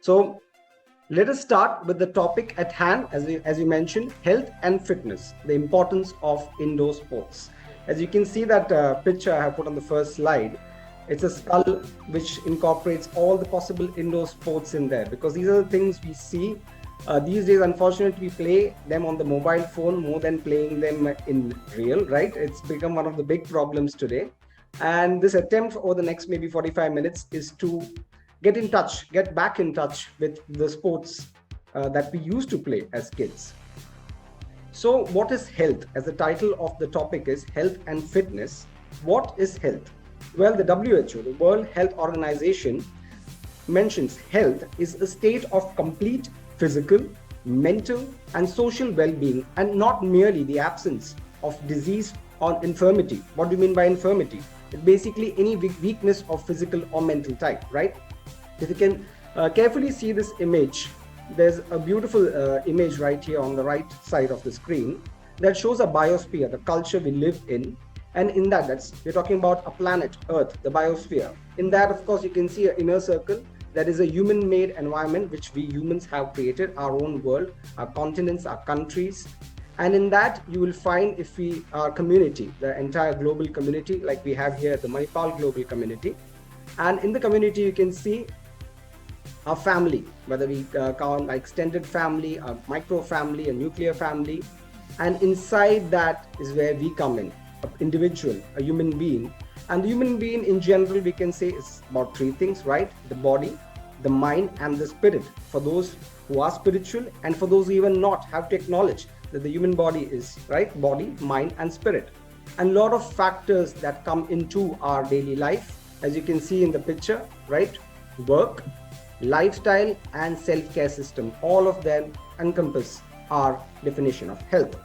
So let us start with the topic at hand, as you mentioned, health and fitness, the importance of indoor sports. As you can see that picture I have put on the first slide, it's a skull which incorporates all the possible indoor sports in there, because these are the things we see. These days, unfortunately, we play them on the mobile phone more than playing them in real, right? It's become one of the big problems today. And this attempt over the next maybe 45 minutes is to get back in touch with the sports that we used to play as kids. So, what is health? As the title of the topic is health and fitness, what is health? Well, the WHO, the World Health Organization, mentions health is a state of complete physical, mental, and social well being, and not merely the absence of disease or infirmity. What do you mean by infirmity? It's basically any weakness of physical or mental type, right? If you can carefully see this image, there's a beautiful image right here on the right side of the screen that shows a biosphere, the culture we live in. And in that, we're talking about a planet, Earth, the biosphere. In that, of course, you can see an inner circle. That is a human-made environment which we humans have created, our own world, our continents, our countries. And in that, you will find our community, the entire global community, like we have here, the Manipal global community. And in the community, you can see our family, whether we count an extended family, a micro family, a nuclear family. And inside that is where we come in, an individual, a human being. And the human being in general, we can say is about three things, right? The body, the mind, and the spirit. For those who are spiritual, and for those who even not, have to acknowledge that the human body is, right? Body, mind, and spirit. And a lot of factors that come into our daily life, as you can see in the picture, right? Work, lifestyle, and self-care system. All of them encompass our definition of health.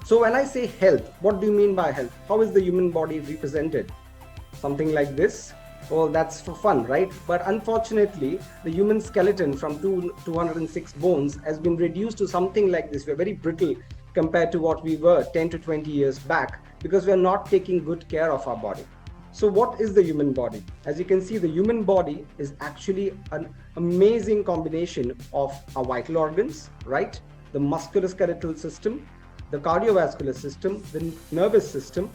So when I say health, what do you mean by health? How is the human body represented? Something like this. Well, that's for fun, right? But unfortunately, the human skeleton from 206 bones has been reduced to something like this. We're very brittle compared to what we were 10 to 20 years back, because we're not taking good care of our body. So what is the human body? As you can see, the human body is actually an amazing combination of our vital organs, right? The musculoskeletal system, the cardiovascular system, the nervous system,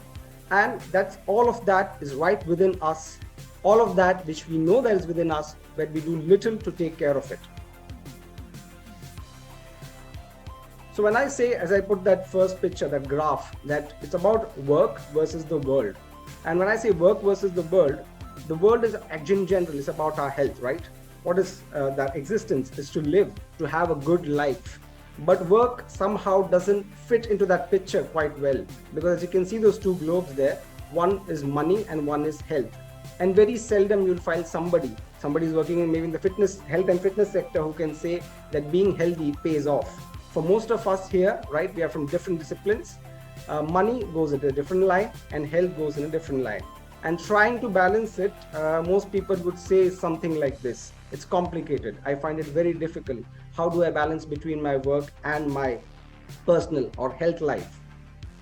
and that's all of that is right within us. All of that which we know that is within us, but we do little to take care of it. So when I say, as I put that first picture, that graph, that it's about work versus the world. And when I say work versus the world is in general is about our health, right? What is that existence is to live, to have a good life. But work somehow doesn't fit into that picture quite well, because as you can see those two globes there, one is money and one is health. And very seldom you'll find somebody is working in maybe in the health and fitness sector who can say that being healthy pays off. For most of us here, right, we are from different disciplines. Money goes in a different line and health goes in a different line. And trying to balance it, most people would say something like this. It's complicated. I find it very difficult. How do I balance between my work and my personal or health life?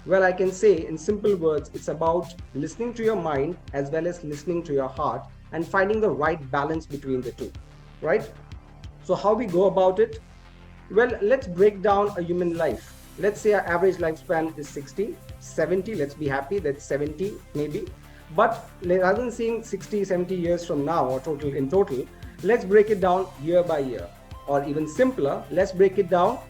Well, I can say in simple words, it's about listening to your mind as well as listening to your heart and finding the right balance between the two, right? So how we go about it? Well, let's break down a human life. Let's say our average lifespan is 60, 70, let's be happy, that's 70 maybe. But rather than saying 60, 70 years from now or in total, let's break it down year by year. Or even simpler, let's break it down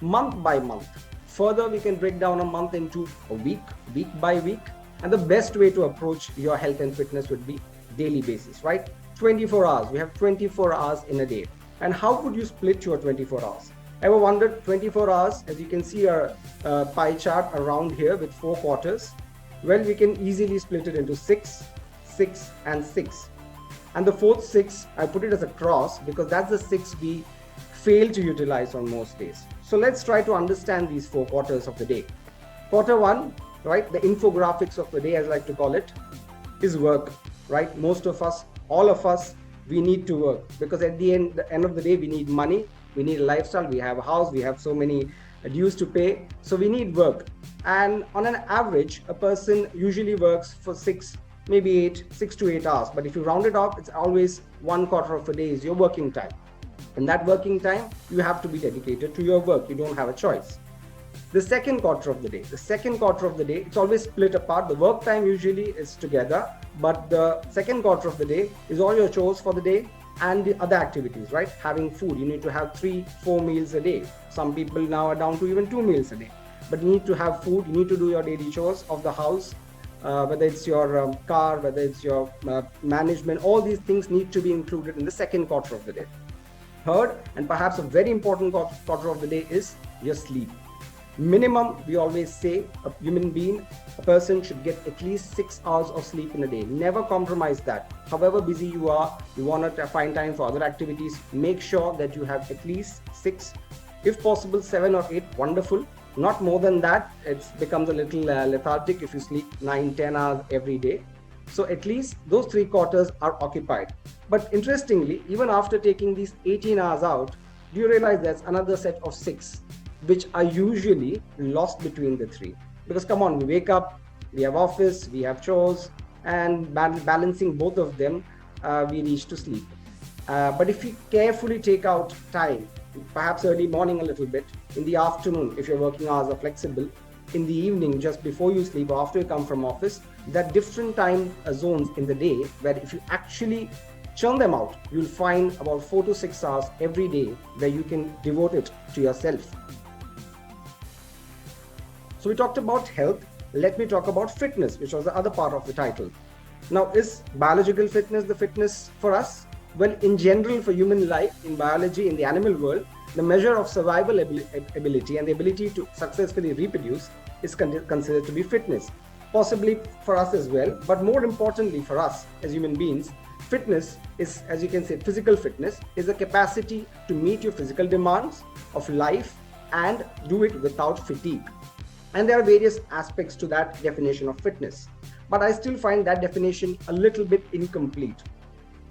month by month. Further, we can break down a month into a week, week by week. And the best way to approach your health and fitness would be daily basis, right? 24 hours. We have 24 hours in a day. And how would you split your 24 hours? Ever wondered 24 hours? As you can see our pie chart around here with 4 quarters. Well, we can easily split it into 6, 6, and 6. And the fourth 6, I put it as a cross because that's the 6 we fail to utilize on most days. So let's try to understand these 4 quarters of the day. Quarter 1, right, the infographics of the day, as I like to call it, is work, right? Most of us, all of us, we need to work because at the end of the day, we need money, we need a lifestyle, we have a house, we have so many dues to pay. So we need work. And on an average, a person usually works for 6 maybe 6 to 8 hours. But if you round it off, it's always 1/4 of a day is your working time. In that working time, you have to be dedicated to your work. You don't have a choice. The second quarter of the day, it's always split apart. The work time usually is together, but the second quarter of the day is all your chores for the day and the other activities, right? Having food, you need to have 3-4 meals a day. Some people now are down to even 2 meals a day, but you need to have food. You need to do your daily chores of the house, whether it's your car, whether it's your management. All these things need to be included in the second quarter of the day. Third, and perhaps a very important quarter of the day, is your sleep. Minimum, we always say, a human being, a person should get at least 6 hours of sleep in a day. Never compromise that. However busy you are, you want to find time for other activities, make sure that you have at least 6, if possible 7 or 8, wonderful. Not more than that, it becomes a little lethargic if you sleep 9-10 hours every day. So at least those 3 quarters are occupied. But interestingly, even after taking these 18 hours out, do you realize there's another set of 6 which are usually lost between the 3? Because come on, we wake up, we have office, we have chores, and balancing both of them, we reach to sleep. But if you carefully take out time, perhaps early morning a little bit, in the afternoon if your working hours are flexible, in the evening just before you sleep or after you come from office, there are different time zones in the day where if you actually churn them out, you'll find about 4 to 6 hours every day where you can devote it to yourself. So we talked about health. Let me talk about fitness, which was the other part of the title. Now, is biological fitness the fitness for us? Well, in general, for human life, in biology, in the animal world, the measure of survival ability and the ability to successfully reproduce is considered to be fitness. Possibly for us as well, but more importantly for us as human beings, fitness is, as you can say, physical fitness is the capacity to meet your physical demands of life and do it without fatigue. And there are various aspects to that definition of fitness, but I still find that definition a little bit incomplete.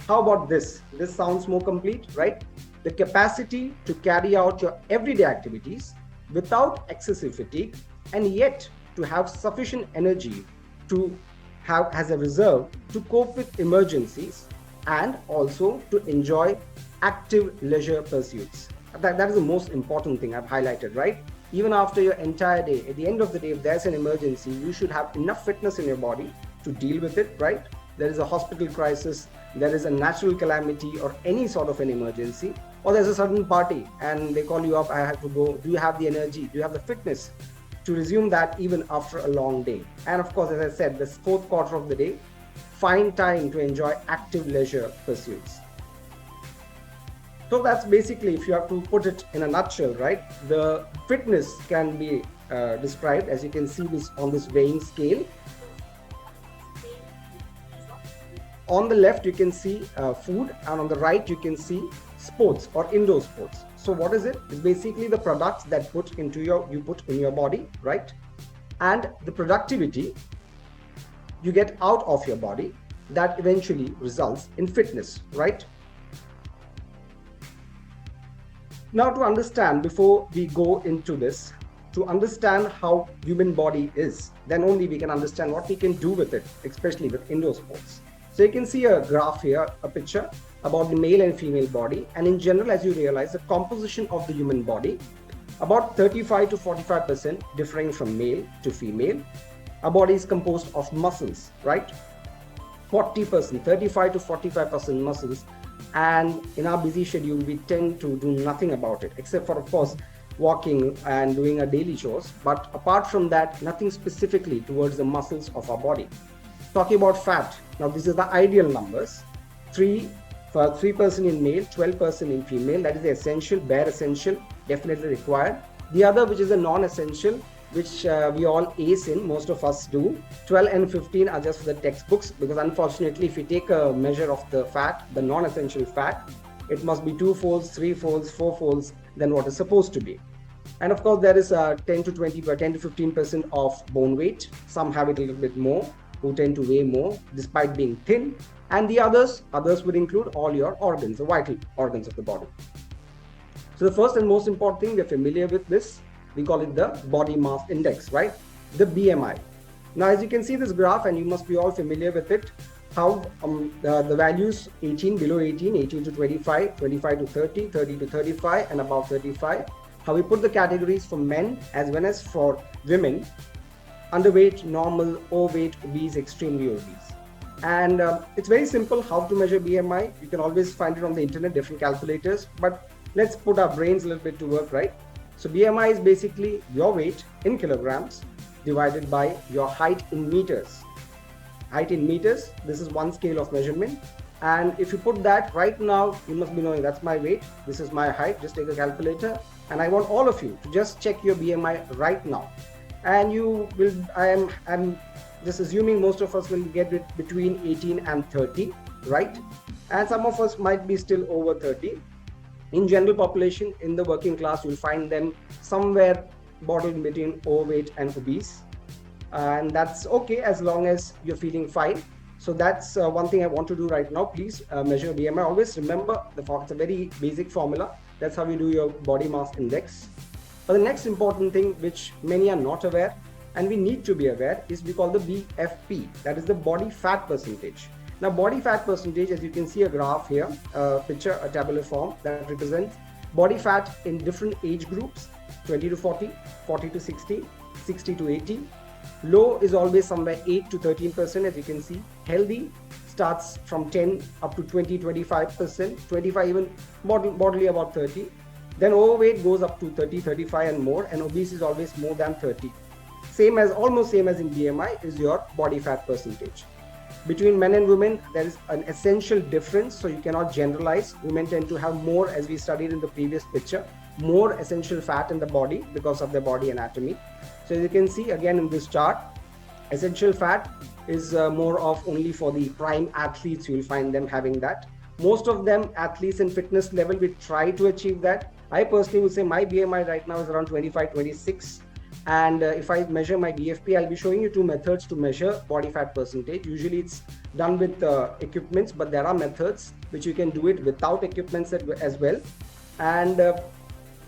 How about this? This sounds more complete, right? The capacity to carry out your everyday activities without excessive fatigue and yet to have sufficient energy to have as a reserve to cope with emergencies and also to enjoy active leisure pursuits. That is the most important thing I've highlighted, right? Even after your entire day, at the end of the day, if there's an emergency, you should have enough fitness in your body to deal with it, right? There is a hospital crisis, there is a natural calamity or any sort of an emergency, or there's a sudden party and they call you up, I have to go. Do you have the energy? Do you have the fitness to resume that even after a long day? And of course, as I said, this 4th quarter of the day, find time to enjoy active leisure pursuits. So that's basically, if you have to put it in a nutshell, right? The fitness can be described, as you can see this on this weighing scale. On the left, you can see food, and on the right, you can see sports or indoor sports. So what is it? It's basically the products that you put in your body, right? And the productivity you get out of your body that eventually results in fitness, right? Now, to understand, before we go into this, to understand how human body is, then only we can understand what we can do with it, especially with indoor sports. So you can see a graph here, a picture about the male and female body. And in general, as you realize, the composition of the human body, about 35 to 45% differing from male to female. Our body is composed of muscles, right? 40%, 35 to 45% muscles. And in our busy schedule, we tend to do nothing about it, except for, of course, walking and doing our daily chores. But apart from that, nothing specifically towards the muscles of our body. Talking about fat, now this is the ideal numbers. 3% in male, 12% in female. That is the essential, bare essential, definitely required. The other, which is a non-essential, which we all ace in, most of us do. 12 and 15 are just for the textbooks, because unfortunately, if you take a measure of the fat, the non-essential fat, it must be 2 folds, 3 folds, 4 folds than what is supposed to be. And of course, there is 10 to 15% of bone weight. Some have it a little bit more, who tend to weigh more despite being thin. And the others would include all your organs, the vital organs of the body. So the first and most important thing, we're familiar with this. We call it the body mass index, right? The BMI. Now, as you can see this graph, and you must be all familiar with it, how the values 18, below 18, 18 to 25, 25 to 30, 30 to 35, and above 35, how we put the categories for men as well as for women: underweight, normal, overweight, obese, extremely obese. And it's very simple how to measure BMI. You can always find it on the internet, different calculators, but let's put our brains a little bit to work, right? So BMI is basically your weight in kilograms divided by your height in meters. Height in meters, this is one scale of measurement. And if you put that right now, you must be knowing that's my weight, this is my height. Just take a calculator, and I want all of you to just check your BMI right now. And you will, I'm just assuming most of us will get it between 18 and 30, right? And some of us might be still over 30. In general population, in the working class, you'll find them somewhere bottled between overweight and obese. And that's okay as long as you're feeling fine. So that's one thing I want to do right now. Please measure BMI. Always remember it's a very basic formula. That's how you do your body mass index. But the next important thing, which many are not aware and we need to be aware, is we call the BFP. That is the body fat percentage. Now, body fat percentage, as you can see a graph here, a picture, a tabular form that represents body fat in different age groups: 20 to 40, 40 to 60, 60 to 80. Low is always somewhere 8 to 13%, as you can see. Healthy starts from 10 up to 20, 25%, 25 even bodily about 30. Then overweight goes up to 30, 35 and more, and obese is always more than 30. Almost same as in BMI is your body fat percentage. Between men and women, there is an essential difference, so you cannot generalize. Women tend to have more, as we studied in the previous picture, more essential fat in the body because of their body anatomy. So as you can see again in this chart, essential fat is more of only for the prime athletes. You will find them having that. Most of them athletes in fitness level will try to achieve that. I personally would say my BMI right now is around 25, 26. And if I measure my BFP, I'll be showing you two methods to measure body fat percentage. Usually it's done with equipments, but there are methods which you can do it without equipments as well. And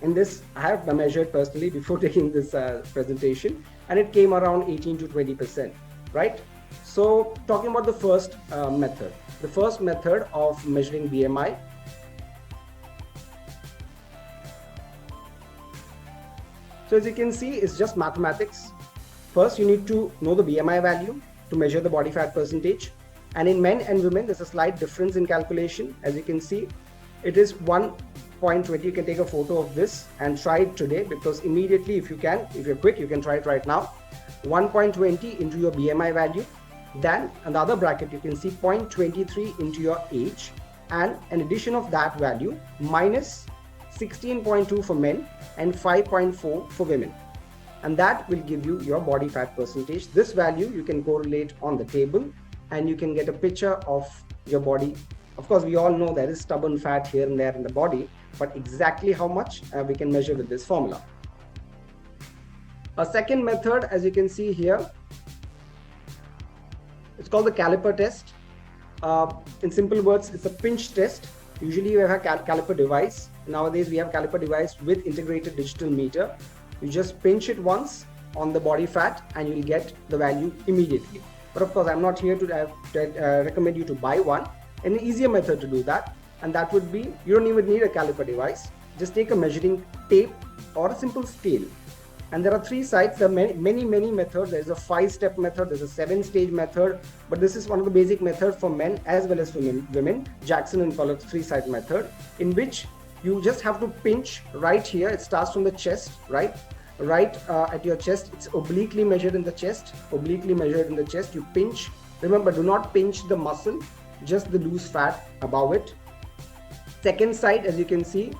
in this, I have measured personally before taking this presentation, and it came around 18 to 20%, right? So talking about the first method. The first method of measuring BMI. So as you can see, it's just mathematics. First, you need to know the BMI value to measure the body fat percentage. And in men and women, there's a slight difference in calculation. As you can see, it is 1.20. You can take a photo of this and try it today, because immediately, if you're quick, you can try it right now. 1.20 into your BMI value. Then another bracket, you can see 0.23 into your age, and an addition of that value minus 16.2 for men and 5.4 for women, and that will give you your body fat percentage. This value you can correlate on the table, and you can get a picture of your body. Of course, we all know there is stubborn fat here and there in the body, but exactly how much we can measure with this formula. A second method, as you can see here, it's called the caliper test. In simple words, it's a pinch test. Usually you have a caliper device. Nowadays we have caliper device with integrated digital meter. You just pinch it once on the body fat and you'll get the value immediately. But of course, I'm not here to recommend you to buy one. An easier method to do that, and that would be, you don't even need a caliper device. Just take a measuring tape or a simple scale. And there are three sides. There are many methods. There's a 5-step method, there's a 7-stage method, but this is one of the basic methods for men as well as for women. Jackson and Pollock's 3-side method, in which you just have to pinch right here. It starts from the chest, right at your chest. It's obliquely measured in the chest. You pinch. Remember, do not pinch the muscle, just the loose fat above it. Second side, as you can see,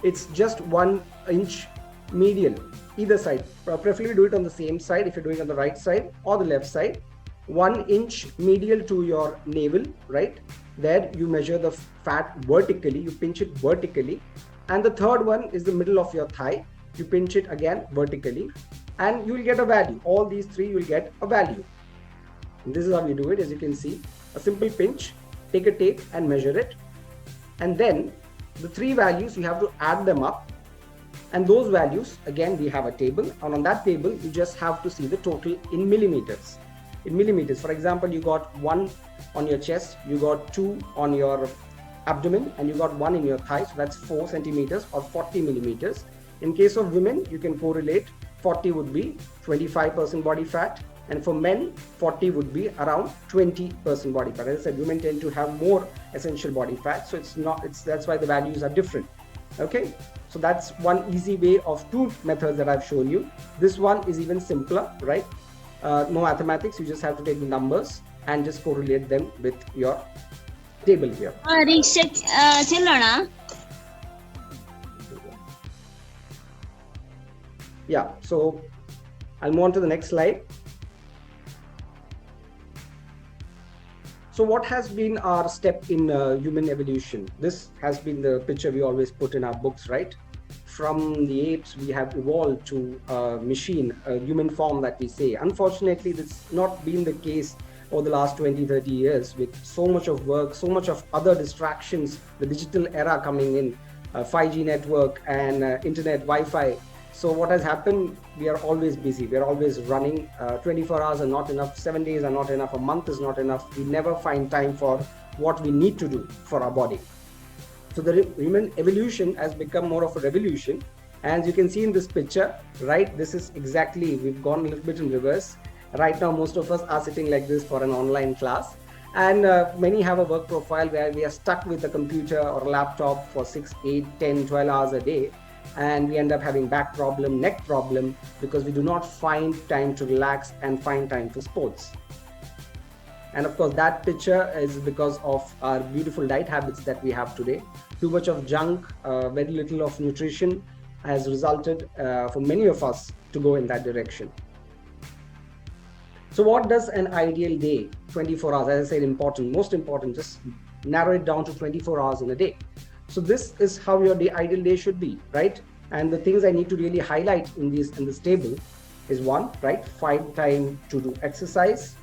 it's just 1 inch medial either side. Preferably do it on the same side if you're doing on the right side or the left side. 1 inch medial to your navel, right? There you measure the fat vertically, you pinch it vertically. And the third one is the middle of your thigh. You pinch it again vertically, and you will get a value. All these three you will get a value. And this is how you do it. As you can see, a simple pinch, take a tape and measure it. And then the three values, you have to add them up. And those values, again, we have a table, and on that table, you just have to see the total in millimeters. in millimeters. For example, you got 1 on your chest, you got 2 on your abdomen, and you got 1 in your thigh, so that's 4 centimeters or 40 millimeters. In case of women, you can correlate. 40 would be 25% body fat, and for men 40 would be around 20% body fat. As I said, women tend to have more essential body fat, so that's why the values are different. Okay, so that's one easy way of 2 methods that I've shown you. This one is even simpler, right? No mathematics, you just have to take the numbers and just correlate them with your table here. Yeah, so I'll move on to the next slide. So what has been our step in human evolution? This has been the picture we always put in our books, right? From the apes, we have evolved to a machine, a human form that we say. Unfortunately, that's not been the case over the last 20, 30 years, with so much of work, so much of other distractions, the digital era coming in, 5G network and internet, Wi-Fi. So what has happened, we are always busy, we are always running. 24 hours are not enough, 7 days are not enough, a month is not enough. We never find time for what we need to do for our body. So the human evolution has become more of a revolution. As you can see in this picture, right, this is exactly, we've gone a little bit in reverse. Right now, most of us are sitting like this for an online class. And many have a work profile where we are stuck with a computer or a laptop for 6, 8, 10, 12 hours a day. And we end up having back problem, neck problem, because we do not find time to relax and find time for sports. And of course, that picture is because of our beautiful diet habits that we have today. Too much of junk, very little of nutrition has resulted for many of us to go in that direction. So what does an ideal day, 24 hours, as I said, important, most important, just narrow it down to 24 hours in a day. So this is how your ideal day should be, right? And the things I need to really highlight in this table is 1, right? Find time to do exercise,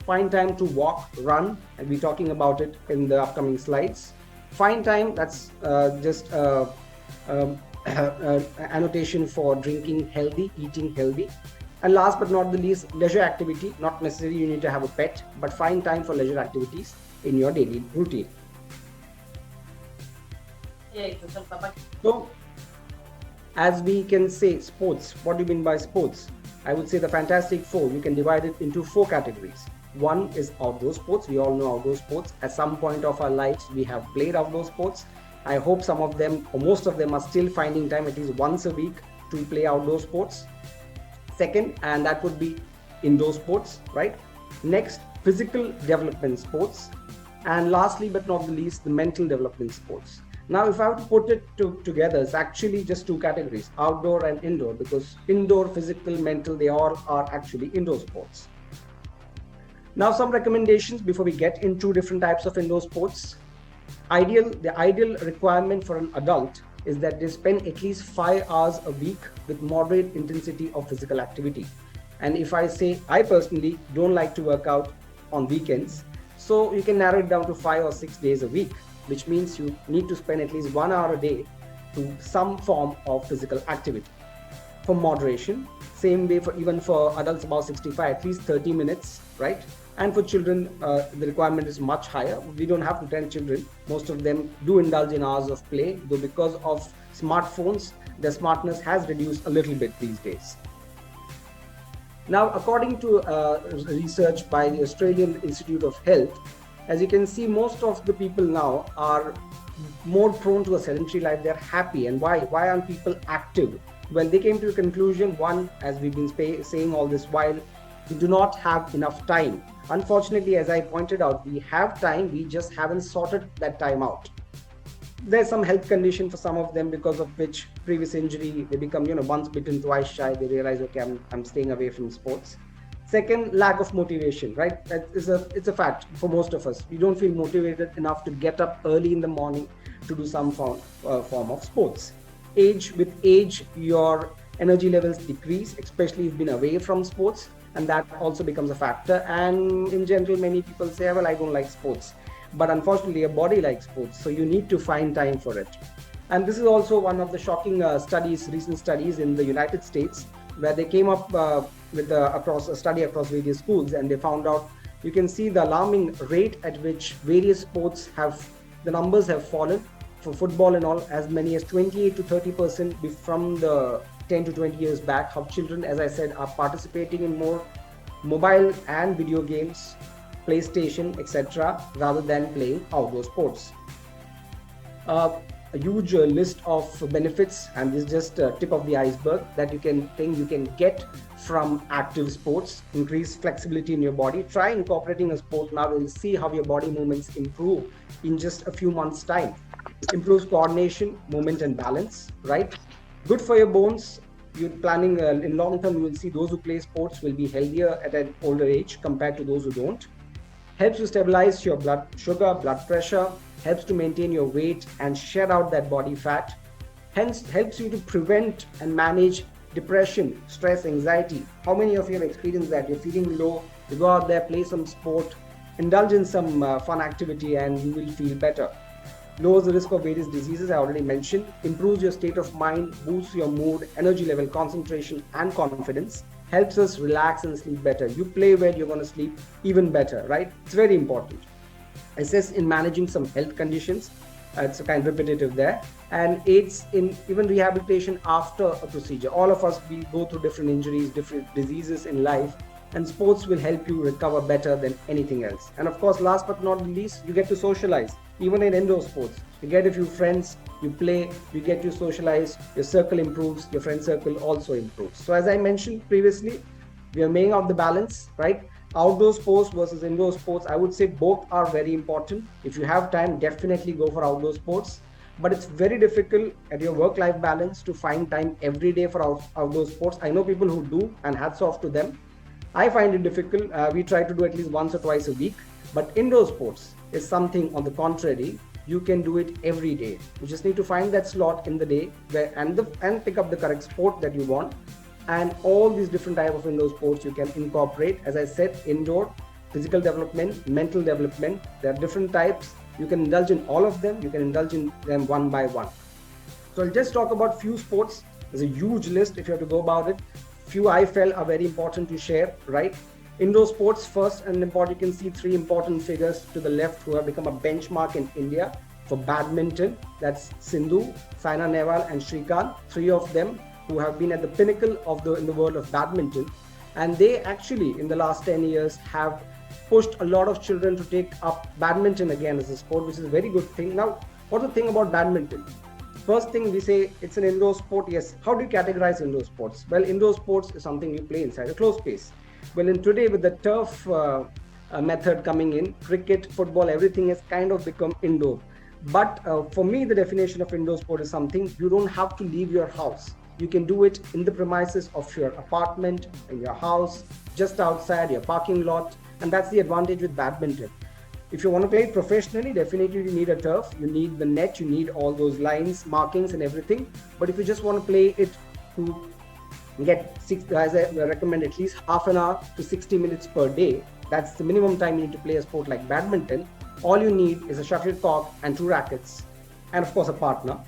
find time to walk, run, and we're talking about it in the upcoming slides. Find time, that's just annotation for drinking healthy, eating healthy. And last but not the least, leisure activity. Not necessarily you need to have a pet, but find time for leisure activities in your daily routine. So, as we can say, sports, what do you mean by sports? I would say the Fantastic Four, you can divide it into 4 categories. 1 is outdoor sports. We all know outdoor sports. At some point of our lives, we have played outdoor sports. I hope some of them, or most of them, are still finding time at least once a week to play outdoor sports. Second, and that would be indoor sports, right? Next, physical development sports. And lastly, but not the least, the mental development sports. Now, if I have to put it together, it's actually just 2 categories, outdoor and indoor, because indoor, physical, mental, they all are actually indoor sports. Now, some recommendations before we get into different types of indoor sports. The ideal requirement for an adult is that they spend at least 5 hours a week with moderate intensity of physical activity. And if I say, I personally don't like to work out on weekends, so you can narrow it down to 5 or 6 days a week, which means you need to spend at least 1 hour a day to some form of physical activity. For moderation, same way for even for adults above 65, at least 30 minutes, right? And for children, the requirement is much higher. We don't have to train children. Most of them do indulge in hours of play, though because of smartphones, their smartness has reduced a little bit these days. Now, according to research by the Australian Institute of Health, as you can see, most of the people now are more prone to a sedentary life. They're happy. And why? Why aren't people active? Well, they came to a conclusion. 1, as we've been saying all this while, we do not have enough time. Unfortunately, as I pointed out, we have time, we just haven't sorted that time out. There's some health condition for some of them, because of which previous injury, they become, once bitten, twice shy. They realize, okay, I'm staying away from sports. Second, lack of motivation, right? It's a fact for most of us. We don't feel motivated enough to get up early in the morning to do some form of sports. With age, your energy levels decrease, especially if you've been away from sports, and that also becomes a factor. And in general, many people say, well, I don't like sports. But unfortunately, your body likes sports, so you need to find time for it. And this is also one of the shocking recent studies in the United States, where they came up with across a study across various schools, and they found out, you can see the alarming rate at which various sports have, the numbers have fallen for football and all, as many as 28 to 30% from the 10 to 20 years back. How children, as I said, are participating in more mobile and video games, PlayStation, etc., rather than playing outdoor sports. A huge list of benefits, and this is just a tip of the iceberg, that you can get from active sports. Increase flexibility in your body. Try incorporating a sport now, and see how your body movements improve in just a few months' time. Improves coordination, movement, and balance, right? Good for your bones. You're planning in long term, you will see those who play sports will be healthier at an older age compared to those who don't. Helps to stabilize your blood sugar, blood pressure, helps to maintain your weight and shed out that body fat. Hence, helps you to prevent and manage depression, stress, anxiety. How many of you have experienced that? You're feeling low, you go out there, play some sport, indulge in some fun activity, and you will feel better. Lowers the risk of various diseases, I already mentioned. Improves your state of mind, boosts your mood, energy level, concentration, and confidence. Helps us relax and sleep better. You play well, you're going to sleep even better, right? It's very important. Assists in managing some health conditions. It's a kind of repetitive there. And aids in even rehabilitation after a procedure. All of us, we go through different injuries, different diseases in life, and sports will help you recover better than anything else. And of course, last but not least, you get to socialize. Even in indoor sports, you get a few friends, you play, you get to socialize, your circle improves, your friend circle also improves. So as I mentioned previously, we are weighing out the balance, right? Outdoor sports versus indoor sports, I would say both are very important. If you have time, definitely go for outdoor sports. But it's very difficult at your work-life balance to find time every day for outdoor sports. I know people who do, and hats off to them. I find it difficult. We try to do at least once or twice a week. But indoor sports is something, on the contrary, you can do it every day. You just need to find that slot in the day and pick up the correct sport that you want. And all these different types of indoor sports you can incorporate. As I said, indoor, physical development, mental development. There are different types. You can indulge in all of them. You can indulge in them one by one. So I'll just talk about few sports. There's a huge list if you have to go about it. Few I felt are very important to share, right? Indoor sports first, and important, you can see three important figures to the left who have become a benchmark in India for badminton. That's Sindhu, Saina Nehwal, and Shrikant. Three of them who have been at the pinnacle in the world of badminton. And they actually, in the last 10 years, have pushed a lot of children to take up badminton again as a sport, which is a very good thing. Now, what's the thing about badminton? First thing we say, it's an indoor sport. Yes. How do you categorize indoor sports? Well, indoor sports is something you play inside a closed space. Well, in today, with the turf method coming in, cricket, football, everything has kind of become indoor. But for me, the definition of indoor sport is something you don't have to leave your house. You can do it in the premises of your apartment, in your house, just outside your parking lot. And that's the advantage with badminton. If you want to play it professionally, definitely you need a turf, you need the net, you need all those lines, markings and everything. But if you just want to play it to get as I recommend, at least half an hour to 60 minutes per day, that's the minimum time you need to play a sport like badminton. All you need is a shuttlecock and 2 rackets, and of course a partner.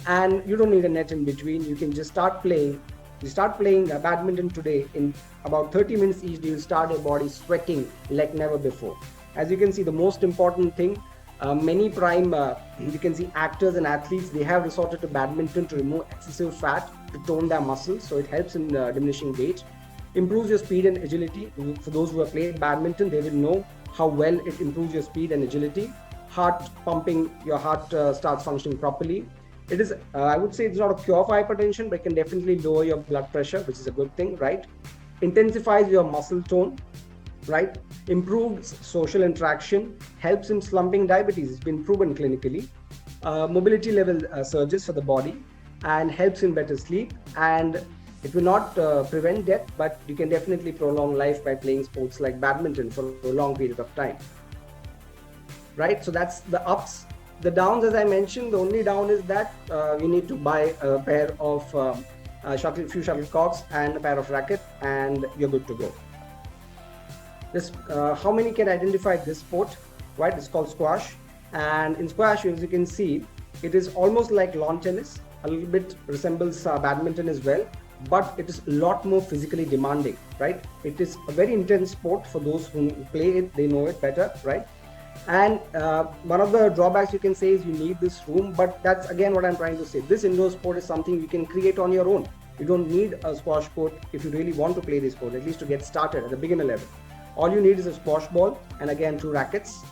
And you don't need a net in between. You can just start playing. You start playing badminton today, in about 30 minutes each day, you'll start your body sweating like never before. As you can see, the most important thing, many prime, you can see actors and athletes, they have resorted to badminton to remove excessive fat, to tone their muscles, so it helps in diminishing weight. Improves your speed and agility. For those who have played badminton, they will know how well it improves your speed and agility. Heart pumping, your heart starts functioning properly. It is, I would say it's not a cure for hypertension, but it can definitely lower your blood pressure, which is a good thing, right? Intensifies your muscle tone, right? Improves social interaction, helps in slumping diabetes. It's been proven clinically. Mobility level surges for the body, and helps in better sleep. And it will not prevent death, but you can definitely prolong life by playing sports like badminton for a long period of time, right? So that's the ups. The downs, as I mentioned, the only down is that you need to buy a pair of few shuttlecocks and a pair of racket, and you're good to go. This, how many can identify this sport, right? It's called squash. And in squash, as you can see, it is almost like lawn tennis, a little bit resembles badminton as well, but it is a lot more physically demanding, right? It is a very intense sport. For those who play it, they know it better, right? And one of the drawbacks you can say is you need this room, but that's again what I'm trying to say. This indoor sport is something you can create on your own. You don't need a squash court if you really want to play this sport, at least to get started at the beginner level. All you need is a squash ball and again 2 rackets,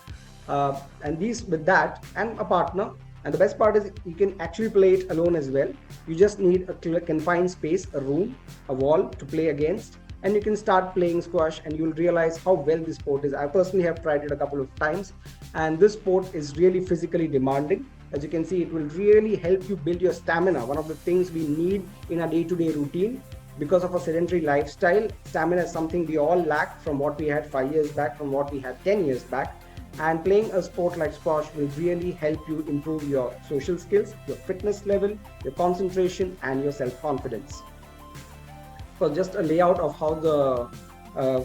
and these with that and a partner. And the best part is you can actually play it alone as well. You just need a confined space, a room, a wall to play against, and you can start playing squash and you'll realize how well this sport is. I personally have tried it a couple of times, and this sport is really physically demanding. As you can see, it will really help you build your stamina. One of the things we need in our day-to-day routine, because of a sedentary lifestyle, stamina is something we all lack from what we had 5 years back, from what we had 10 years back. And playing a sport like squash will really help you improve your social skills, your fitness level, your concentration, and your self-confidence. So just a layout of how the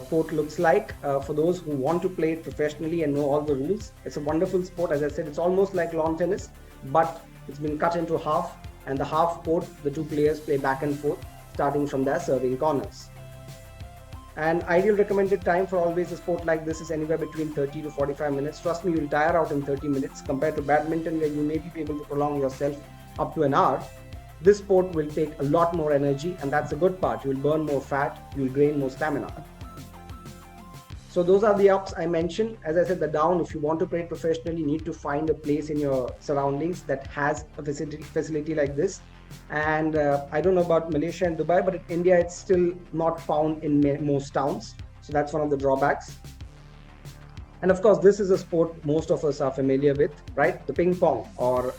court looks like for those who want to play it professionally and know all the rules. It's a wonderful sport. As I said, it's almost like lawn tennis, but it's been cut into half, and the half court, the 2 players play back and forth, starting from their serving corners. And ideal recommended time for always a sport like this is anywhere between 30 to 45 minutes. Trust me, you'll tire out in 30 minutes compared to badminton, where you may be able to prolong yourself up to an hour. This sport will take a lot more energy, and that's the good part. You will burn more fat, you will gain more stamina. So those are the ups I mentioned. As I said, the down, if you want to play it professionally, you need to find a place in your surroundings that has a facility like this. And I don't know about Malaysia and Dubai, but in India, it's still not found in most towns. So that's one of the drawbacks. And of course, this is a sport most of us are familiar with, right? The ping pong or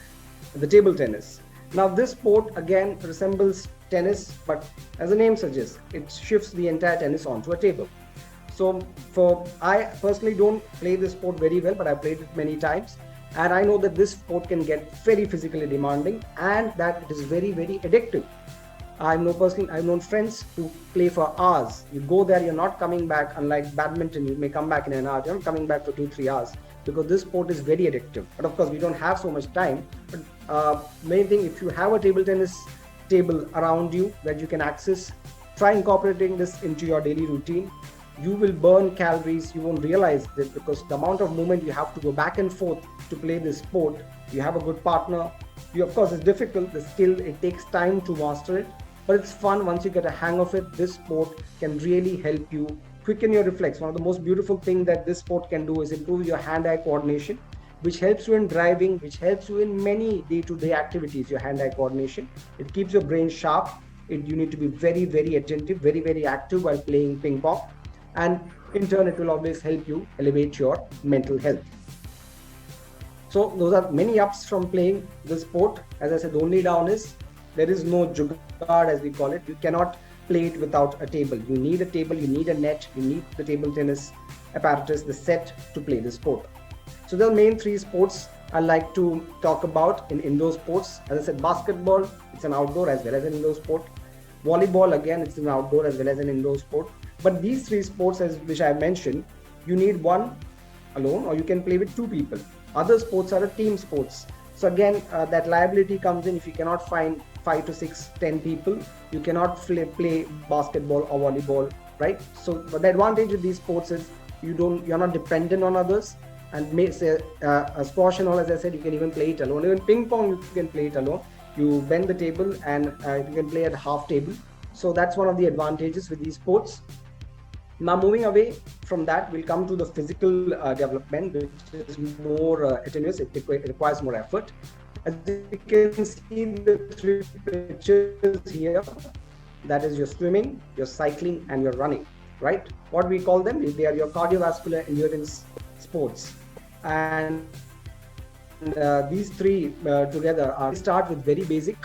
the table tennis. Now, this sport again resembles tennis, but as the name suggests, it shifts the entire tennis onto a table. So I personally don't play this sport very well, but I played it many times. And I know that this sport can get very physically demanding and that it is very, very addictive. I've known friends who play for hours. You go there, you're not coming back. Unlike badminton, you may come back in an hour. You're not coming back for 2-3 hours because this sport is very addictive. But of course, we don't have so much time. But main thing, if you have a table tennis table around you that you can access, try incorporating this into your daily routine. You will burn calories. You won't realize this because the amount of movement you have to go back and forth to play this sport. You have a good partner. Of course, it's difficult. The skill, it takes time to master it, but it's fun once you get a hang of it. This sport can really help you quicken your reflex. One of the most beautiful things that this sport can do is improve your hand-eye coordination, which helps you in driving, which helps you in many day-to-day activities. Your hand-eye coordination, it keeps your brain sharp. You need to be very, very attentive, very, very active while playing ping pong. And in turn, it will always help you elevate your mental health. So those are many ups from playing this sport. As I said, the only down is there is no jugaad, as we call it. You cannot play it without a table. You need a table, you need a net, you need the table tennis apparatus, the set to play this sport. So the main 3 sports I like to talk about in indoor sports. As I said, basketball, it's an outdoor as well as an indoor sport. Volleyball, again, it's an outdoor as well as an indoor sport. But these 3 sports, which I mentioned, you need one alone or you can play with 2 people. Other sports are team sports. So again, that liability comes in. If you cannot find 5 to 6, 10 people, you cannot play basketball or volleyball, right? So the advantage of these sports is you're not dependent on others. And a squash and all, as I said, you can even play it alone. Even ping pong, you can play it alone. You bend the table and you can play at half table. So that's one of the advantages with these sports. Now, moving away from that, we'll come to the physical development, which is more tenuous. It requires more effort. As you can see the 3 pictures here, that is your swimming, your cycling, and your running, right? What we call them, they are your cardiovascular endurance sports. And these 3 together start with very basic.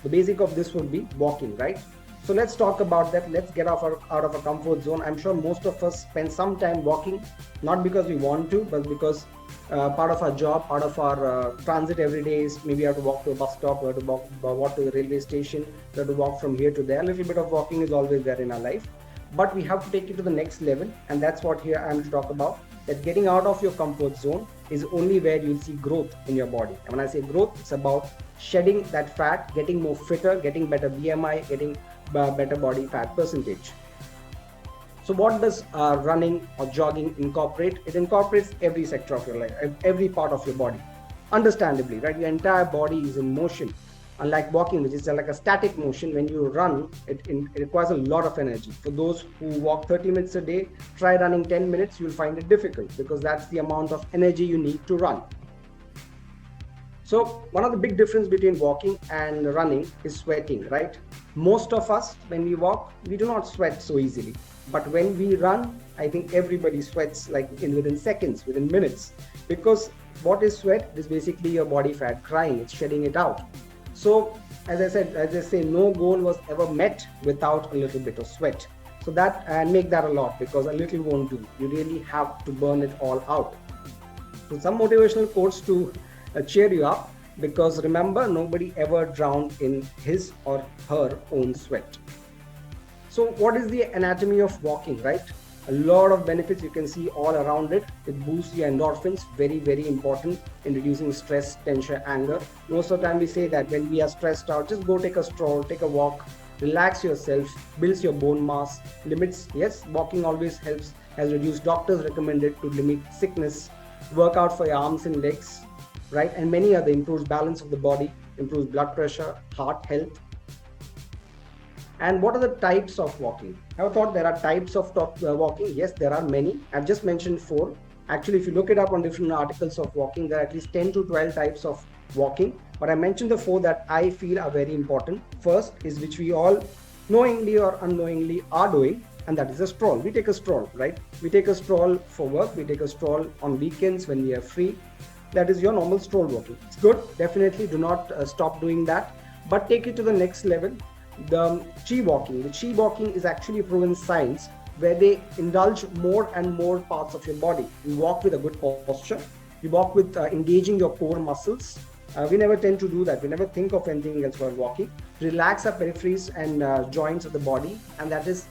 The basic of this would be walking, right? So let's talk about that. Let's get out of our comfort zone. I'm sure most of us spend some time walking, not because we want to, but because part of our job, part of our transit every day is maybe you have to walk to a bus stop, or to walk to the railway station, you have to walk from here to there. A little bit of walking is always there in our life, but we have to take it to the next level. And that's what here I'm to talk about, that getting out of your comfort zone is only where you'll see growth in your body. And when I say growth, it's about shedding that fat, getting more fitter, getting better BMI, getting better body fat percentage. So what does running or jogging incorporate? It incorporates every sector of your life, every part of your body. Understandably, right? Your entire body is in motion. Unlike walking, which is like a static motion, when you run, it requires a lot of energy. For those who walk 30 minutes a day, try running 10 minutes, you'll find it difficult because that's the amount of energy you need to run. So one of the big difference between walking and running is sweating, right? Most of us, when we walk, we do not sweat so easily. But when we run, I think everybody sweats like within seconds, within minutes. Because what is sweat? It is basically your body fat crying, it's shedding it out. So as I say, no goal was ever met without a little bit of sweat. So that, and make that a lot, because a little won't do. You really have to burn it all out. So some motivational quotes to cheer you up, because remember, nobody ever drowned in his or her own sweat. So what is the anatomy of walking, right? A lot of benefits you can see all around it. It boosts your endorphins, very, very important in reducing stress, tension, anger. Most of the time we say that when we are stressed out, just go take a stroll, take a walk, relax yourself, builds your bone mass, limits, yes, walking always helps, has reduced, doctors recommended to limit sickness, work out for your arms and legs, right? And many other, improves balance of the body, improves blood pressure, heart health. And what are the types of walking? Have thought there are types of walking? Yes, there are many. I've just mentioned 4. Actually, if you look it up on different articles of walking, there are at least 10 to 12 types of walking. But I mentioned the 4 that I feel are very important. First is, which we all knowingly or unknowingly are doing, and that is a stroll. We take a stroll, right? We take a stroll for work. We take a stroll on weekends when we are free. That is your normal stroll walking. It's good. Definitely do not stop doing that, but take it to the next level. The chi walking. The chi walking is actually a proven science where they indulge more and more parts of your body. You walk with a good posture. You walk with engaging your core muscles. We never tend to do that. We never think of anything else while walking. Relax our peripheries and joints of the body, and that is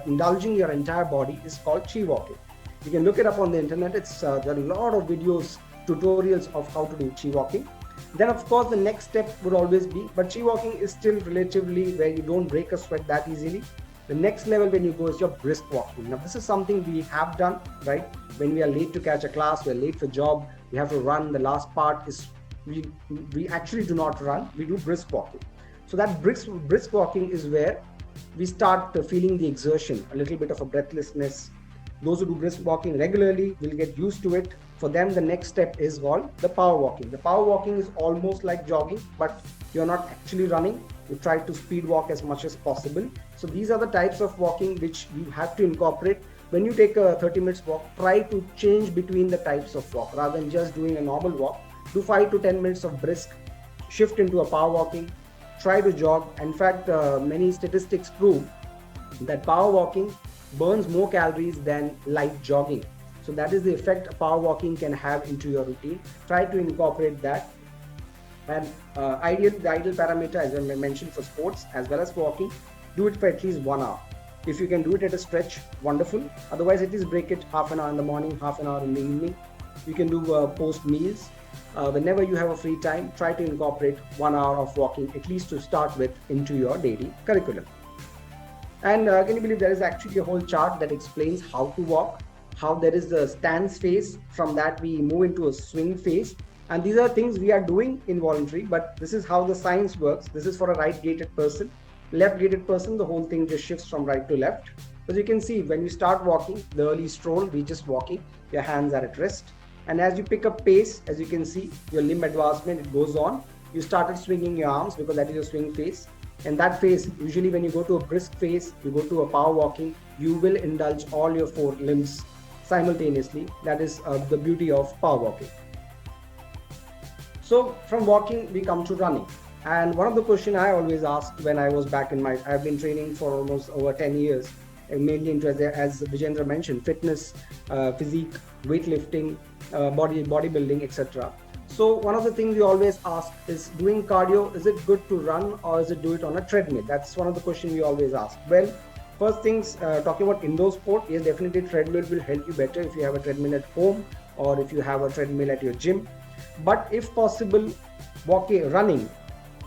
indulging your entire body is called chi walking. You can look it up on the internet. There are a lot of videos, tutorials of how to do chi walking. Then of course the next step would always be, but chi walking is still relatively where you don't break a sweat that easily. The next level when you go is your brisk walking. Now this is something we have done, right? When we are late to catch a class, we're late for job, we have to run. The last part is we actually do not run, we do brisk walking. So that brisk walking is where we start feeling the exertion, a little bit of a breathlessness. Those who do brisk walking regularly will get used to it. For them, the next step is called the power walking. The power walking is almost like jogging, but you're not actually running. You try to speed walk as much as possible. So these are the types of walking which you have to incorporate. When you take a 30 minutes walk, try to change between the types of walk rather than just doing a normal walk. Do 5 to 10 minutes of brisk, shift into a power walking, try to jog. In fact, many statistics prove that power walking burns more calories than light jogging. So that is the effect power walking can have into your routine. Try to incorporate that. And the ideal parameter, as I mentioned, for sports as well as walking, do it for at least 1 hour. If you can do it at a stretch, wonderful. Otherwise, at least break it half an hour in the morning, half an hour in the evening. You can do post meals. Whenever you have a free time, try to incorporate 1 hour of walking, at least to start with, into your daily curriculum. And can you believe there is actually a whole chart that explains how to walk, how there is the stance phase, from that we move into a swing phase. And these are things we are doing involuntary, but this is how the science works. This is for a right-gated person. Left-gated person, the whole thing just shifts from right to left. As you can see, when you start walking, the early stroll, we just walking, your hands are at rest. And as you pick up pace, as you can see, your limb advancement, it goes on. You started swinging your arms because that is your swing phase. And that phase, usually when you go to a brisk phase, you go to a power walking, you will indulge all your 4 limbs simultaneously. That is the beauty of power walking. So from walking, we come to running. And one of the questions I always asked when I was back in I've been training for almost over 10 years, and mainly into, as Vijendra mentioned, fitness, physique, weightlifting, bodybuilding, etc. So one of the things we always ask is, doing cardio, is it good to run or is it do it on a treadmill? That's one of the questions we always ask. Well, first things, talking about indoor sport, yes, definitely treadmill will help you better if you have a treadmill at home or if you have a treadmill at your gym. But if possible, running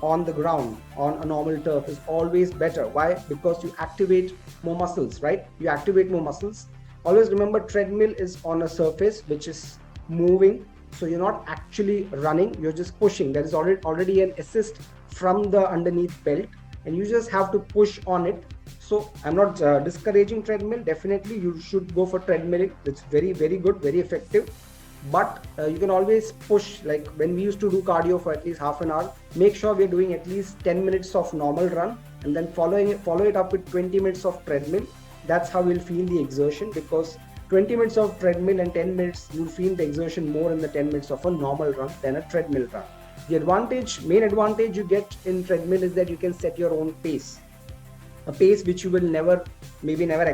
on the ground on a normal turf is always better. Why? Because you activate more muscles, right? You activate more muscles. Always remember, treadmill is on a surface which is moving, so you're not actually running, you're just pushing. There is already an assist from the underneath belt, and you just have to push on it. So I'm not discouraging treadmill. Definitely you should go for treadmill. It's very, very good, very effective. But you can always push. Like when we used to do cardio for at least half an hour, make sure we're doing at least 10 minutes of normal run, and then follow it up with 20 minutes of treadmill. That's how we'll feel the exertion, because 20 minutes of treadmill and 10 minutes, you'll feel the exertion more in the 10 minutes of a normal run than a treadmill run. The main advantage you get in treadmill is that you can set your own pace, a pace which you will never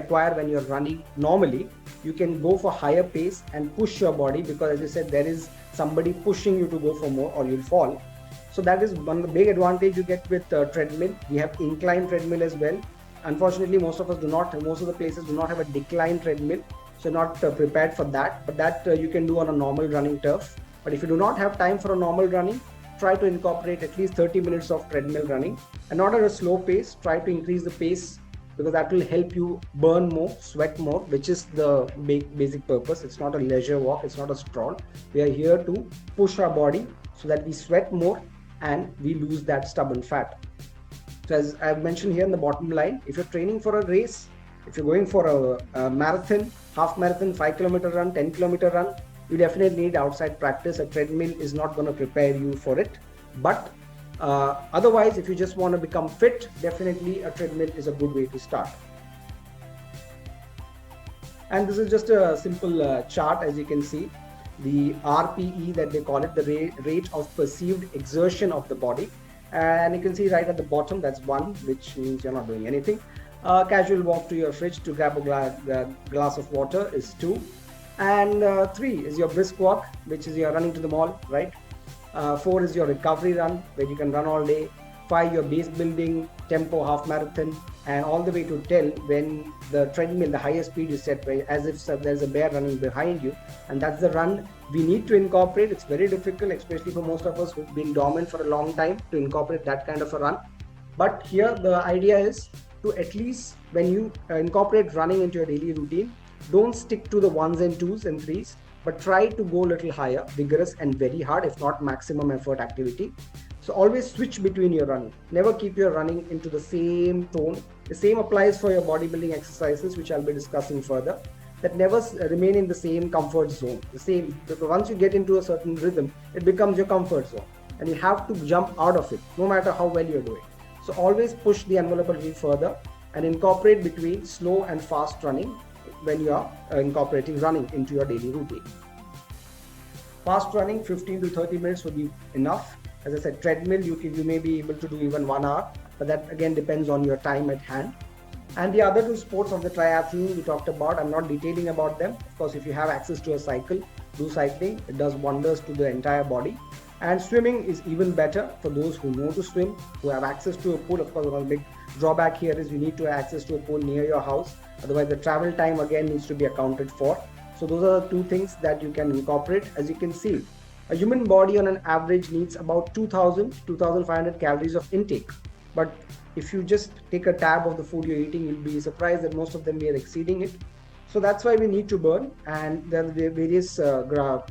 acquire when you're running normally. You can go for higher pace and push your body, because as you said, there is somebody pushing you to go for more or you'll fall. So that is one of the big advantage you get with treadmill. We have incline treadmill as well. Unfortunately, most of the places do not have a decline treadmill, so not prepared for that. But that you can do on a normal running turf. But if you do not have time for a normal running, try to incorporate at least 30 minutes of treadmill running, and not at a slow pace. Try to increase the pace, because that will help you burn more, sweat more, which is the basic purpose. It's not a leisure walk, it's not a stroll. We are here to push our body so that we sweat more and we lose that stubborn fat. So as I've mentioned here in the bottom line, if you're training for a race, if you're going for a marathon, half marathon, 5-kilometer run, 10-kilometer run, you definitely need outside practice. A treadmill is not going to prepare you for it. But otherwise, if you just want to become fit, definitely a treadmill is a good way to start. And this is just a simple chart. As you can see, the RPE that they call it, the rate of perceived exertion of the body. And you can see right at the bottom, that's 1, which means you're not doing anything. Casual walk to your fridge to grab a glass of water is 2. And 3 is your brisk walk, which is your running to the mall, right? 4 is your recovery run, where you can run all day. 5, your base building, tempo, half marathon, and all the way to 10 when the treadmill, the highest speed is set, right, as if there's a bear running behind you. And that's the run we need to incorporate. It's very difficult, especially for most of us who've been dormant for a long time, to incorporate that kind of a run. But here the idea is to, at least when you incorporate running into your daily routine, don't stick to the 1s and 2s and 3s, but try to go a little higher, vigorous and very hard, if not maximum effort activity. So always switch between your running. Never keep your running into the same tone. The same applies for your bodybuilding exercises, which I'll be discussing further. That never remain in the same comfort zone. The same, because once you get into a certain rhythm, it becomes your comfort zone, and you have to jump out of it, no matter how well you're doing. So always push the envelope a little further and incorporate between slow and fast running when you are incorporating running into your daily routine. Fast running, 15 to 30 minutes would be enough. As I said, treadmill, you may be able to do even 1 hour, but that again depends on your time at hand. And the other 2 sports of the triathlon we talked about, I'm not detailing about them. Of course, if you have access to a cycle, do cycling. It does wonders to the entire body. And swimming is even better for those who know to swim, who have access to a pool. Of course, one big drawback here is you need to have access to a pool near your house. Otherwise, the travel time again needs to be accounted for. So those are the 2 things that you can incorporate. As you can see, a human body on an average needs about 2,000 to 2,500 calories of intake. But if you just take a tab of the food you're eating, you'll be surprised that most of them we are exceeding it. So that's why we need to burn. And there are various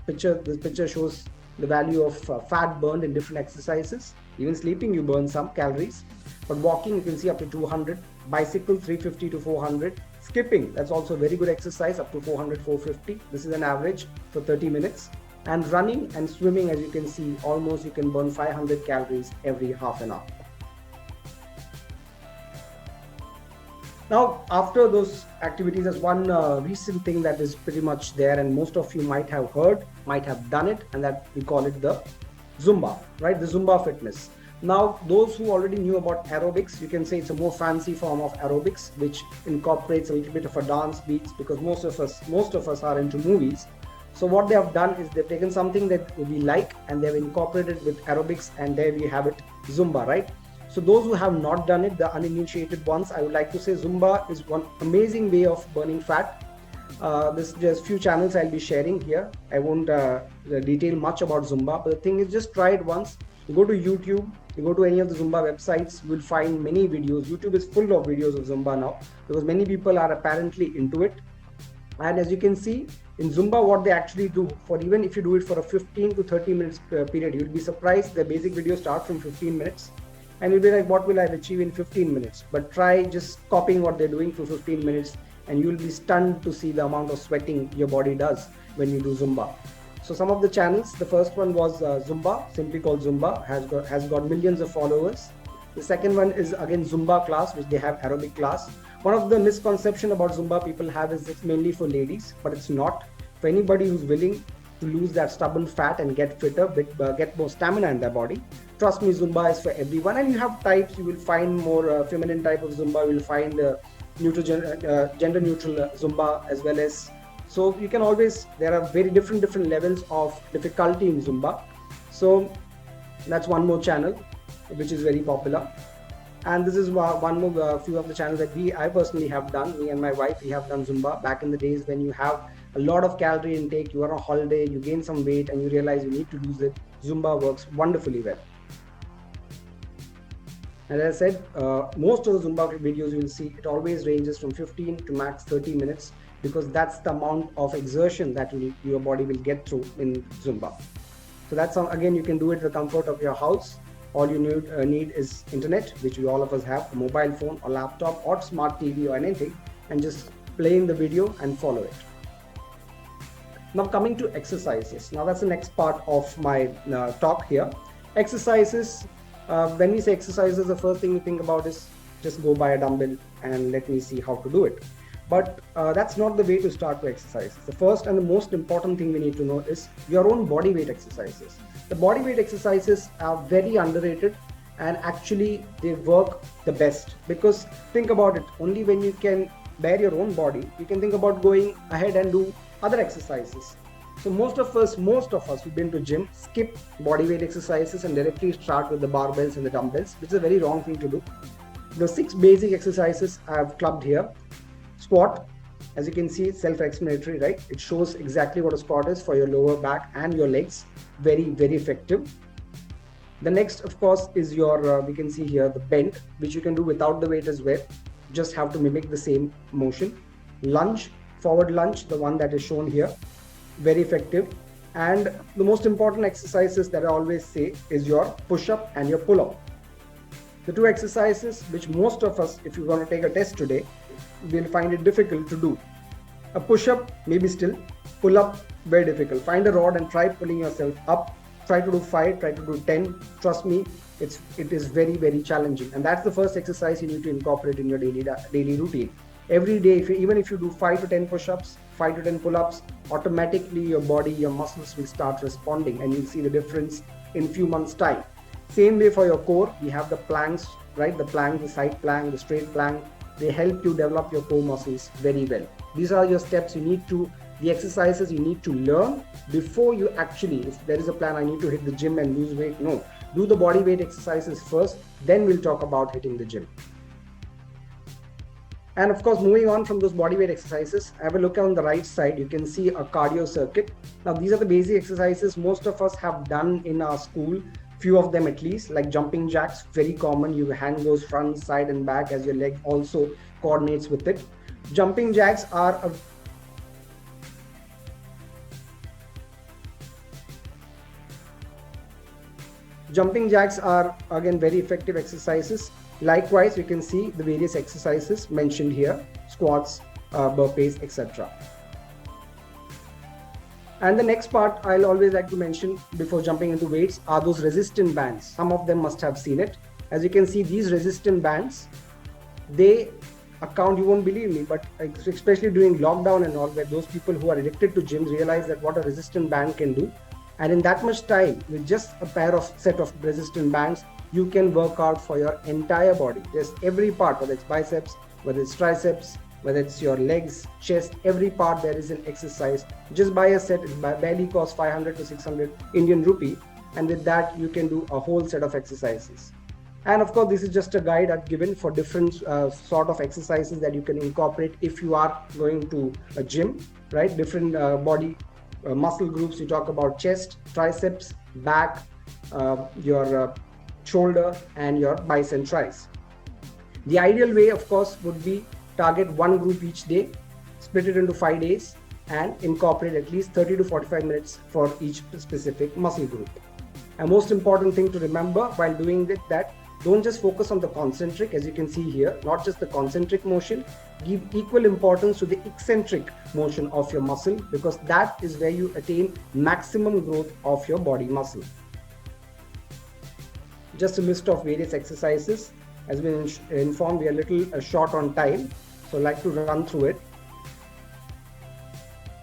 picture. This picture shows the value of fat burned in different exercises. Even sleeping, you burn some calories. But walking, you can see up to 200. Bicycle, 350 to 400. Skipping, that's also a very good exercise, up to 400, 450. This is an average for 30 minutes. And running and swimming, as you can see, almost you can burn 500 calories every half an hour. Now, after those activities, there's one recent thing that is pretty much there, and most of you might have heard, might have done it, and that we call it the Zumba, right? The Zumba fitness. Now, those who already knew about aerobics, you can say it's a more fancy form of aerobics, which incorporates a little bit of a dance beats, because most of us are into movies. So what they have done is they've taken something that we like and they've incorporated with aerobics, and there we have it, Zumba, right? So those who have not done it, the uninitiated ones, I would like to say Zumba is one amazing way of burning fat. There's just few channels I'll be sharing here. I won't detail much about Zumba, but the thing is, just try it once. You go to YouTube, you go to any of the Zumba websites, you will find many videos. YouTube is full of videos of Zumba now because many people are apparently into it. And as you can see in Zumba, what they actually do, for even if you do it for a 15 to 30 minutes period, you'll be surprised. The basic video starts from 15 minutes and you'll be like, what will I achieve in 15 minutes? But try just copying what they're doing for 15 minutes and you'll be stunned to see the amount of sweating your body does when you do Zumba. So some of the channels, the first one was Zumba, simply called Zumba, has got millions of followers. The second one is again Zumba class, which they have aerobic class. One of the misconception about Zumba people have is it's mainly for ladies, but it's not. For anybody who's willing to lose that stubborn fat and get fitter, get more stamina in their body, trust me, Zumba is for everyone. And you have types. You will find more feminine type of Zumba. You will find gender neutral Zumba as well as. So you can always, there are very different levels of difficulty in Zumba. So that's one more channel which is very popular. And this is one more few of the channels that I personally have done. Me and my wife, we have done Zumba back in the days when you have a lot of calorie intake, you are on a holiday, you gain some weight and you realize you need to lose it. Zumba works wonderfully well. As I said, most of the Zumba videos you will see, it always ranges from 15 to max 30 minutes because that's the amount of exertion that your body will get through in Zumba. So that's again, you can do it in the comfort of your house. All you need is internet, which we all of us have, a mobile phone or laptop or smart TV or anything, and just play in the video and follow it. Now coming to exercises. Now that's the next part of my talk here. Exercises, when we say exercises, the first thing we think about is just go buy a dumbbell and let me see how to do it. But that's not the way to start with exercises. The first and the most important thing we need to know is your own body weight exercises. The body weight exercises are very underrated and actually they work the best because think about it, only when you can bear your own body, you can think about going ahead and do other exercises. So most of us who've been to gym skip body weight exercises and directly start with the barbells and the dumbbells, which is a very wrong thing to do. The 6 basic exercises I have clubbed here. Squat, as you can see, it's self-explanatory, right? It shows exactly what a squat is for your lower back and your legs. Very effective. The next, of course, is your, we can see here, the bend, which you can do without the weight as well. Just have to mimic the same motion. Lunge, forward lunge, the one that is shown here. Very effective. And the most important exercises that I always say is your push-up and your pull-up. The 2 exercises which most of us, if you're going to take a test today, will find it difficult to do. A push-up, maybe still. Pull-up, very difficult. Find a rod and try pulling yourself up. Try to do 5, try to do 10. Trust me, it is very challenging. And that's the first exercise you need to incorporate in your daily routine. Every day, even if you do 5 to 10 push-ups, 5 to 10 pull-ups, automatically your body, your muscles will start responding and you'll see the difference in few months' time. Same way for your core, we have the planks, right? The plank, the side plank, the straight plank. They help you develop your core muscles very well. These are your steps you need to, the exercises you need to learn before you actually, if there is a plan, I need to hit the gym and lose weight. No, do the body weight exercises first, then we'll talk about hitting the gym. And of course, moving on from those body weight exercises, have a look on the right side, you can see a cardio circuit. Now, these are the basic exercises most of us have done in our school. Few of them at least, like jumping jacks, very common. Your hand goes front, side and back as your leg also coordinates with it. Jumping jacks are again very effective exercises. Likewise, you can see the various exercises mentioned here, squats, burpees, etc. And the next part I'll always like to mention before jumping into weights are those resistant bands. Some of them must have seen it. As you can see, these resistant bands, they account, you won't believe me, but especially during lockdown and all, where those people who are addicted to gyms realize that what a resistant band can do. And in that much time, with just a set of resistant bands, you can work out for your entire body. Just every part, whether it's biceps, whether it's triceps, whether it's your legs, chest, every part there is an exercise. Just buy a set, it barely costs 500 to 600 Indian rupee. And with that, you can do a whole set of exercises. And of course, this is just a guide I've given for different sort of exercises that you can incorporate if you are going to a gym, right? Different body muscle groups. You talk about chest, triceps, back, your shoulder and your biceps and tries. The ideal way, of course, would be target one group each day, split it into 5 days, and incorporate at least 30 to 45 minutes for each specific muscle group. A most important thing to remember while doing that don't just focus on the concentric, as you can see here, not just the concentric motion, give equal importance to the eccentric motion of your muscle, because that is where you attain maximum growth of your body muscle. Just a list of various exercises. As we informed, we are a little short on time, so I'd like to run through it.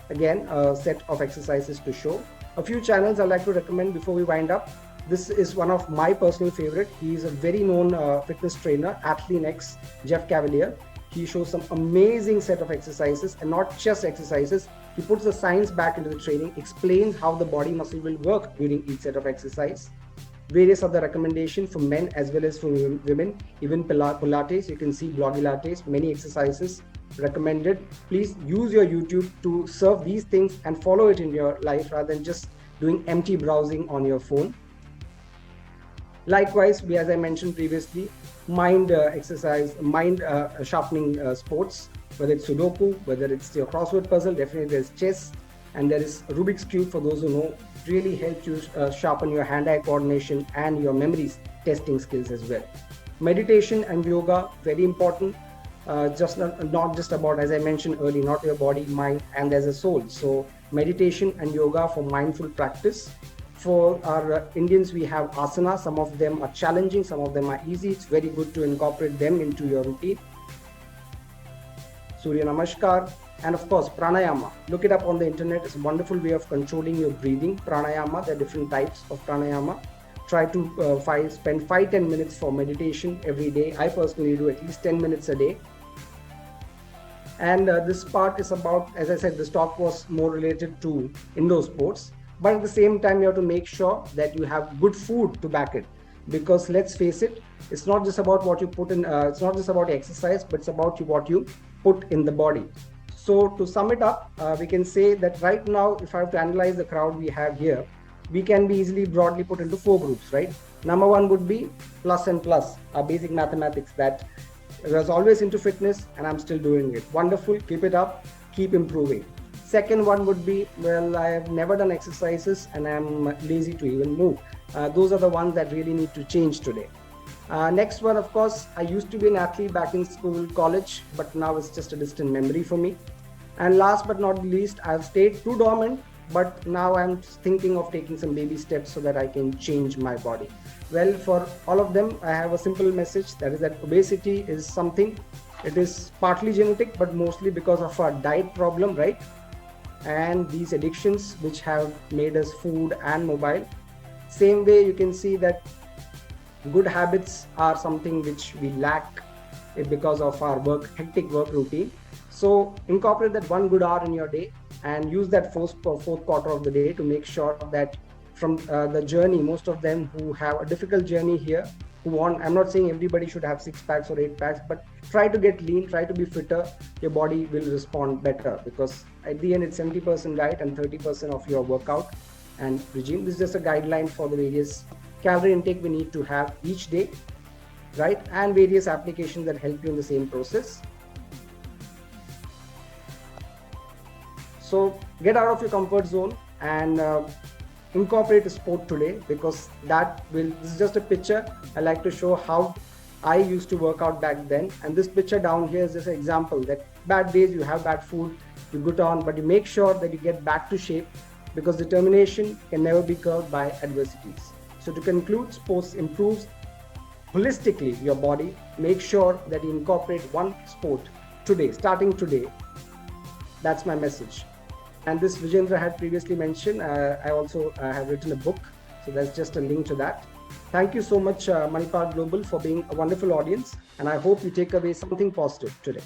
Again, a set of exercises to show. A few channels I'd like to recommend before we wind up. This is one of my personal favorite. He is a very known fitness trainer, Athlean-X, Jeff Cavalier. He shows some amazing set of exercises, and not just exercises. He puts the science back into the training, explains how the body muscle will work during each set of exercise. Various other recommendations for men as well as for women, even Pilates. You can see Blogilates, many exercises recommended. Please use your YouTube to serve these things and follow it in your life rather than just doing empty browsing on your phone. Likewise, as I mentioned previously, mind exercise, mind sharpening sports, whether it's Sudoku, whether it's your crossword puzzle, definitely there's chess, and there is Rubik's Cube for those who know, really helps you sharpen your hand-eye coordination and your memory testing skills as well. Meditation and yoga, very important. Just not just about, as I mentioned earlier, not your body, mind, and as a soul. So meditation and yoga for mindful practice. For our Indians, we have asana. Some of them are challenging, some of them are easy. It's very good to incorporate them into your routine. Surya Namaskar, and of course pranayama. Look it up on the internet. It's a wonderful way of controlling your breathing. Pranayama, there are different types of pranayama. Try to spend 5-10 minutes for meditation every day. I personally do at least 10 minutes a day. And this part is about, as I said, this talk was more related to indoor sports. But at the same time, you have to make sure that you have good food to back it. Because let's face it, it's not just about what you put in, it's not just about exercise, but it's about what you put in the body. So to sum it up, we can say that right now, if I have to analyze the crowd we have here, we can be easily broadly put into 4 groups, right? Number 1 would be plus and plus, our basic mathematics, that I was always into fitness and I'm still doing it. Wonderful, keep it up, keep improving. Second one would be, well, I have never done exercises and I'm lazy to even move. Those are the ones that really need to change today. Next one, of course, I used to be an athlete back in school, college, but now it's just a distant memory for me. And last but not least, I've stayed too dormant, but now I'm thinking of taking some baby steps so that I can change my body. Well, for all of them, I have a simple message, that is that obesity is something, it is partly genetic, but mostly because of our diet problem, right? And these addictions which have made us food and mobile. Same way, you can see that good habits are something which we lack because of our hectic work routine. So incorporate that 1 good hour in your day and use that fourth quarter of the day to make sure that from the journey, most of them who have a difficult journey here, I'm not saying everybody should have 6 packs or 8 packs, but try to get lean, try to be fitter. Your body will respond better, because at the end it's 70% diet and 30% of your workout and regime. This is just a guideline for the various calorie intake we need to have each day, right? And various applications that help you in the same process. So get out of your comfort zone and incorporate a sport today, because this is just a picture. I like to show how I used to work out back then, and this picture down here is just an example that bad days, you have bad food, you go on, but you make sure that you get back to shape, because determination can never be curbed by adversities. So to conclude, sports improves holistically your body. Make sure that you incorporate one sport today, starting today. That's my message. And this Vijendra had previously mentioned, I also have written a book. So there's just a link to that. Thank you so much, Manipal Global, for being a wonderful audience. And I hope you take away something positive today.